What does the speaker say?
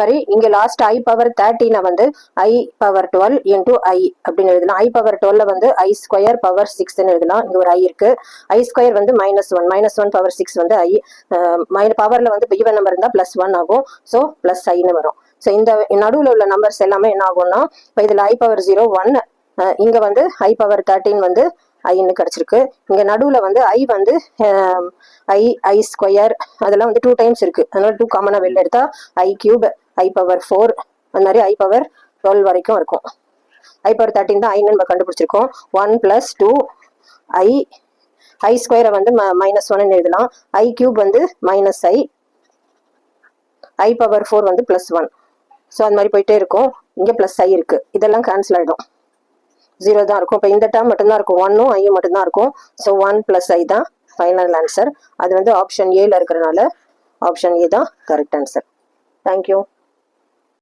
மாதிரி இங்க last I power 13 வந்து I பவர் 12 இன்டூ I அப்படின்னு எழுதலாம். I பவர் 12 வந்து I ஸ்கொயர் பவர் 6 எழுதலாம். இங்க ஒரு I இருக்கு. I ஸ்கொயர் வந்து -1 பவர் 6 வந்து I பவர்ல வந்து ஈவன் நம்பர் இருந்தா +1 ஆகும். ஸோ +I வரும். ஸோ இந்த நடுவில் உள்ள நம்பர்ஸ் எல்லாமே என்ன ஆகும்னா இப்போ இதில் I பவர் 0 1, இங்கே வந்து I பவர் 13 வந்து ஐன்னு கிடச்சிருக்கு. இங்கே நடுவில் வந்து I வந்து I ஸ்கொயர் அதெல்லாம் வந்து 2 டைம்ஸ் இருக்குது. அதனால 2 காமனாக வெளில எடுத்தா I கியூப் I பவர் 4 அந்த மாதிரி I பவர் 12 வரைக்கும் இருக்கும். I பவர் 13 தான் ஐன்னு நம்ம கண்டுபிடிச்சிருக்கோம். 1 + 2 I ஸ்கொயரை வந்து -1 எழுதலாம். I கியூப் வந்து -I பவர் 4 வந்து +1. ஸோ அது மாதிரி போயிட்டே இருக்கும். இங்கே +I இருக்குது. இதெல்லாம் கேன்சல் ஆகிடும். 0 தான் இருக்கும். இப்போ இந்த டேர்ம் மட்டும்தான் இருக்கும். 1ம் ஐயும் மட்டும்தான் இருக்கும். ஸோ 1 + I தான் ஃபைனல் ஆன்சர். அது வந்து ஆப்ஷன் ஏல இருக்கிறனால ஆப்ஷன் ஏ தான் கரெக்ட் ஆன்சர். தேங்க்யூ.